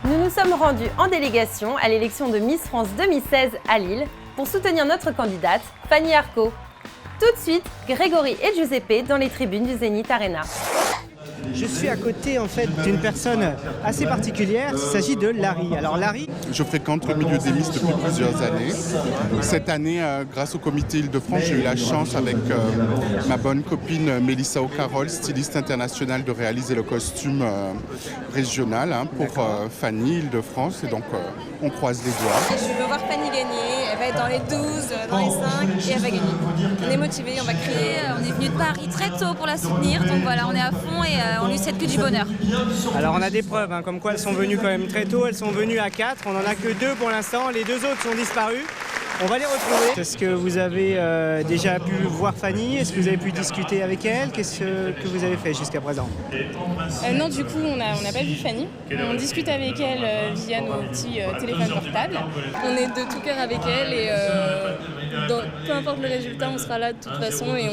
Nous nous sommes rendus en délégation à l'élection de Miss France 2016 à Lille pour soutenir notre candidate, Fanny Arco. Tout de suite, Grégory et Giuseppe dans les tribunes du Zénith Arena. Je suis à côté en fait d'une personne assez particulière, il s'agit de Larry. Alors Larry, je fréquente le milieu des Miss depuis plusieurs années. Cette année, grâce au comité Île-de-France, j'ai eu la chance avec ma bonne copine Mélissa O'Carroll, styliste internationale, de réaliser le costume régional pour Fanny Île-de-France. Et donc on croise les doigts. Je veux voir Fanny gagner, elle va être dans les 12, dans les 5 et elle va gagner. On est motivés, on va crier, on est venu de Paris très tôt pour la soutenir, donc voilà, on est à fond et on lui souhaite que du bonheur. Alors on a des preuves, comme quoi elles sont venues quand même très tôt, elles sont venues à 4, on n'en a que 2 pour l'instant, les 2 autres sont disparus. On va les retrouver. Est-ce que vous avez déjà pu voir Fanny? Est-ce que vous avez pu discuter avec elle? Qu'est-ce que vous avez fait jusqu'à présent? Non, du coup, on n'a pas vu Fanny. On discute avec elle via nos petits téléphones portables. On est de tout cœur avec elle et peu importe le résultat, on sera là de toute façon et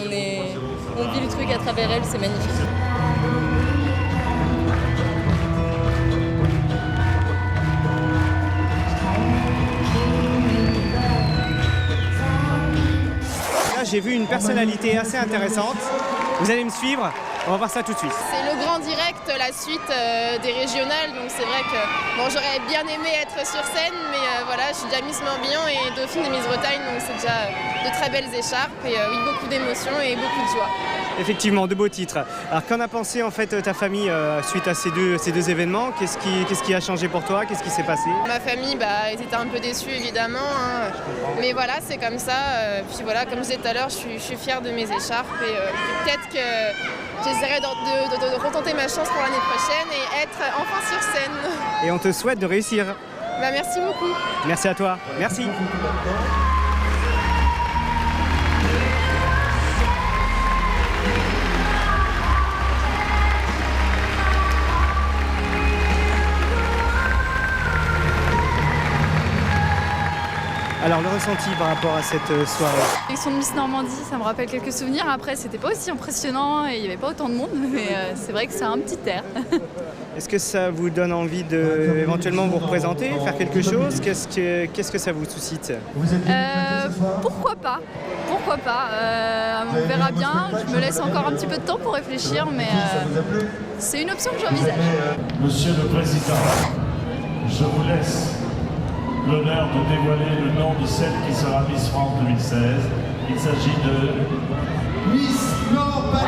on vit le truc à travers elle, c'est magnifique. J'ai vu une personnalité assez intéressante. Vous allez me suivre, on va voir ça tout de suite. C'est le grand direct, la suite des régionales, donc c'est vrai que bon, j'aurais bien aimé être sur scène, mais voilà, je suis déjà Miss Morbihan et Dauphine de Miss Bretagne, donc c'est déjà de très belles écharpes et oui, beaucoup d'émotions et beaucoup de joie. Effectivement, de beaux titres. Alors qu'en a pensé en fait ta famille suite à ces deux événements? Qu'est-ce qui a changé pour toi? Qu'est-ce qui s'est passé? Ma famille, ils étaient un peu déçus évidemment, mais voilà, c'est comme ça. Puis voilà, comme je disais tout à l'heure, je suis fière de mes écharpes et peut-être que j'essaierai de retenter ma chance pour l'année prochaine et être enfin sur scène. Et on te souhaite de réussir. Merci beaucoup. Merci à toi. Merci. Alors le ressenti par rapport à cette soirée? L'élection de Miss Normandie, ça me rappelle quelques souvenirs. Après, c'était pas aussi impressionnant et il n'y avait pas autant de monde, mais c'est vrai que c'est un petit air. Est-ce que ça vous donne envie de éventuellement vous représenter, faire quelque chose? Qu'est-ce que ça vous suscite? Pourquoi pas? Pourquoi pas? On verra bien. Je me laisse encore un petit peu de temps pour réfléchir, mais c'est une option que j'envisage. Monsieur le Président, je vous laisse l'honneur de dévoiler le nom de celle qui sera Miss France 2016. Il s'agit de Miss Normandie.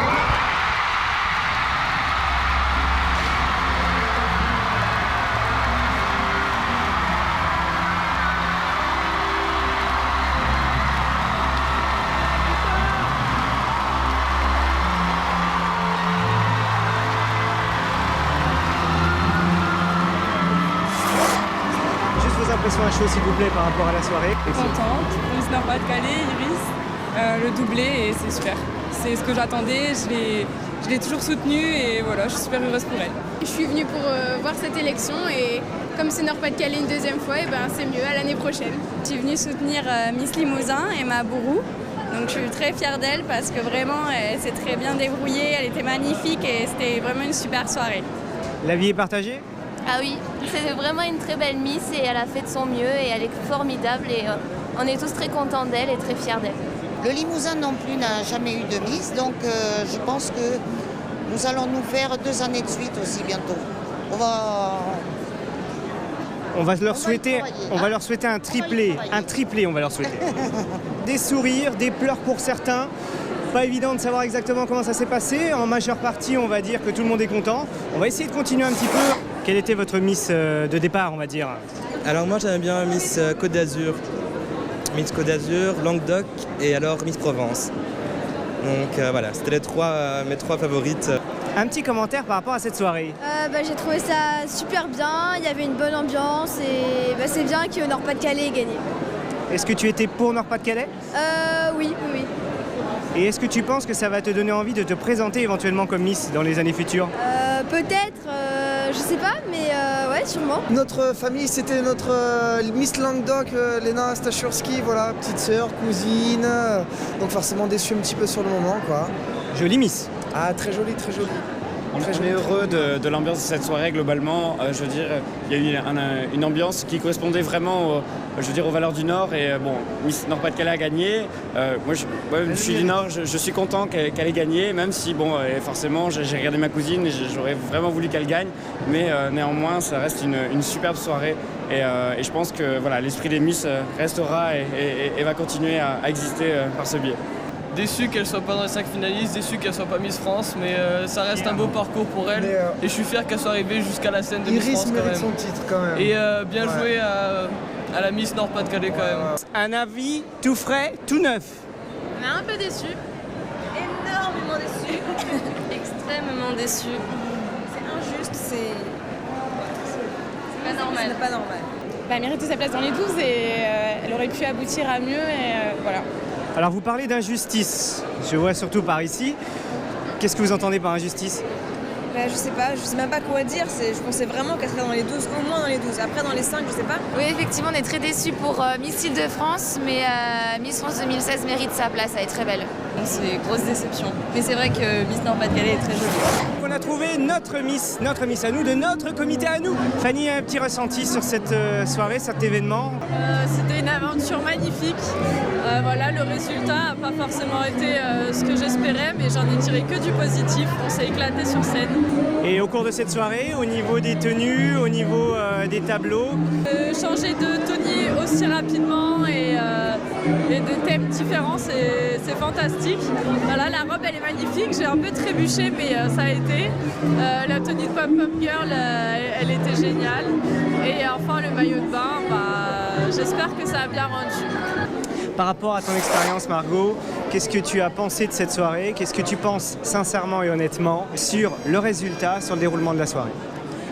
À chaud s'il vous plaît par rapport à la soirée. Contente, Miss Nord-Pas-de-Calais, Iris, le doublé et c'est super. C'est ce que j'attendais, je l'ai toujours soutenue et voilà, je suis super heureuse pour elle. Je suis venue pour voir cette élection et comme c'est Nord-Pas-de-Calais une deuxième fois, c'est mieux, à l'année prochaine. Je suis venue soutenir Miss Limousin, Emma Bourou. Donc je suis très fière d'elle parce que vraiment elle s'est très bien débrouillée, elle était magnifique et c'était vraiment une super soirée. La vie est partagée? Ah oui, c'est vraiment une très belle Miss et elle a fait de son mieux et elle est formidable et on est tous très contents d'elle et très fiers d'elle. Le Limousin non plus n'a jamais eu de Miss, donc je pense que nous allons nous faire 2 années de suite aussi bientôt. On va leur souhaiter un triplé, on va leur souhaiter. Des sourires, des pleurs pour certains. Pas évident de savoir exactement comment ça s'est passé. En majeure partie, on va dire que tout le monde est content. On va essayer de continuer un petit peu. Quelle était votre Miss de départ, on va dire? Alors moi j'aimais bien Miss Côte d'Azur, Languedoc et alors Miss Provence. Donc voilà, c'était mes trois favorites. Un petit commentaire par rapport à cette soirée. J'ai trouvé ça super bien, il y avait une bonne ambiance et c'est bien que Nord-Pas-de-Calais ait gagné. Est-ce que tu étais pour Nord-Pas-de-Calais? Oui. Et est-ce que tu penses que ça va te donner envie de te présenter éventuellement comme Miss dans les années futures? Peut-être, je sais pas, mais ouais, sûrement. Notre famille, c'était notre Miss Languedoc, Léna Stachurski, voilà, petite sœur, cousine, donc forcément déçue un petit peu sur le moment, quoi. Jolie Miss. Ah, très jolie, très jolie. On est heureux de l'ambiance de cette soirée globalement. Je veux dire, il y a eu une ambiance qui correspondait vraiment aux valeurs du Nord. Et bon, Miss Nord-Pas-de-Calais a gagné. Moi, je suis du Nord, je suis content qu'elle ait gagné, même si, bon, forcément, j'ai regardé ma cousine et j'aurais vraiment voulu qu'elle gagne. Mais néanmoins, ça reste une superbe soirée. Et je pense que voilà, l'esprit des Miss restera et va continuer à exister par ce biais. Déçu qu'elle soit pas dans les 5 finalistes, déçu qu'elle soit pas Miss France, mais ça reste un beau parcours pour elle. Et je suis fier qu'elle soit arrivée jusqu'à la scène de Miss France quand même. Son titre quand même. Et bien joué à la Miss Nord-Pas-de-Calais quand même. Un avis tout frais, tout neuf. On est un peu déçus. Énormément déçus. Extrêmement déçus. C'est injuste, c'est pas normal. C'est pas normal. Elle méritait sa place dans les 12 et elle aurait pu aboutir à mieux et voilà. Alors vous parlez d'injustice, je vois surtout par ici. Qu'est-ce que vous entendez par injustice ? Je sais même pas quoi dire. Je pensais vraiment qu'elle serait dans les 12, au moins dans les 12. Après dans les 5, je sais pas. Oui, effectivement, on est très déçus pour Miss Île-de-France, mais Miss France 2016 mérite sa place, elle est très belle. C'est grosse déception. Mais c'est vrai que Miss Nord-Pas-de-Calais est très jolie. On a trouvé notre Miss à nous, de notre comité à nous. Fanny, un petit ressenti sur cette soirée, cet événement ? C'était une aventure magnifique. Voilà, le résultat n'a pas forcément été ce que j'espérais, mais j'en ai tiré que du positif. On s'est éclaté sur scène. Et au cours de cette soirée, au niveau des tenues, au niveau des tableaux ? Changer de tenue aussi rapidement et de thèmes différents, c'est fantastique. Voilà, la robe elle est magnifique, j'ai un peu trébuché mais ça a été. La tenue de Pop-Up Girl, elle était géniale. Et enfin le maillot de bain, j'espère que ça a bien rendu. Par rapport à ton expérience, Margot, qu'est-ce que tu as pensé de cette soirée ? Qu'est-ce que tu penses sincèrement et honnêtement sur le résultat, sur le déroulement de la soirée ?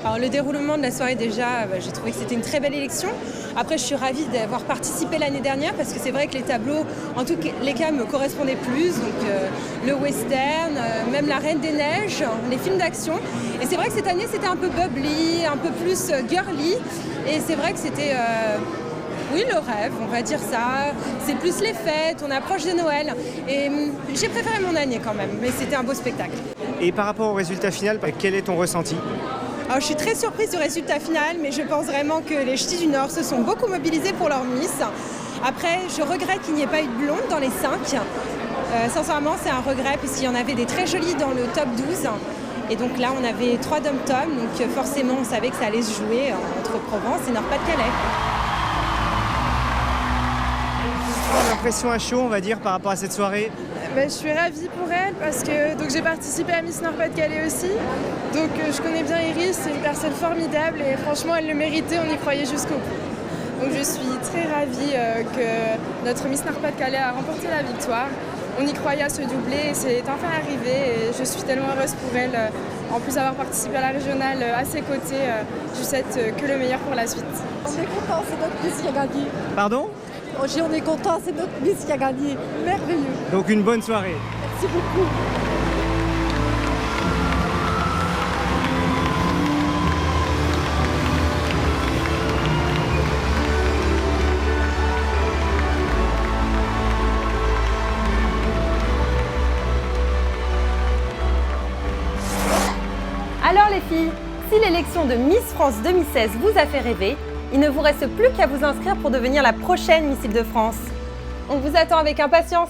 Alors le déroulement de la soirée déjà, j'ai trouvé que c'était une très belle élection. Après je suis ravie d'avoir participé l'année dernière parce que c'est vrai que les tableaux, en tous les cas, me correspondaient plus. Donc le western, même la Reine des Neiges, les films d'action. Et c'est vrai que cette année c'était un peu bubbly, un peu plus girly. Et c'est vrai que c'était... Oui, le rêve, on va dire ça. C'est plus les fêtes, on approche de Noël. Et j'ai préféré mon année quand même, mais c'était un beau spectacle. Et par rapport au résultat final, quel est ton ressenti ? Alors, je suis très surprise du résultat final, mais je pense vraiment que les Ch'tis du Nord se sont beaucoup mobilisés pour leur Miss. Après, je regrette qu'il n'y ait pas eu de blonde dans les 5. Sincèrement, c'est un regret, puisqu'il y en avait des très jolies dans le top 12. Et donc là, on avait 3 dom-toms, donc forcément, on savait que ça allait se jouer entre Provence et Nord-Pas-de-Calais. L'impression à chaud, on va dire, par rapport à cette soirée ? Je suis ravie pour elle parce que j'ai participé à Miss Nord-Pas-de-Calais aussi. Donc je connais bien Iris, c'est une personne formidable et franchement elle le méritait, on y croyait jusqu'au bout. Donc je suis très ravie que notre Miss Nord-Pas-de-Calais a remporté la victoire. On y croyait à ce doublé et c'est enfin arrivé et je suis tellement heureuse pour elle. En plus d'avoir participé à la régionale à ses côtés, je souhaite que le meilleur pour la suite. On est content, c'est notre Miss qui a gagné. Pardon ? On est content, c'est notre Miss qui a gagné. Merveilleux. Donc une bonne soirée. Merci beaucoup. Alors les filles, si l'élection de Miss France 2016 vous a fait rêver, il ne vous reste plus qu'à vous inscrire pour devenir la prochaine Miss Île-de-France. On vous attend avec impatience.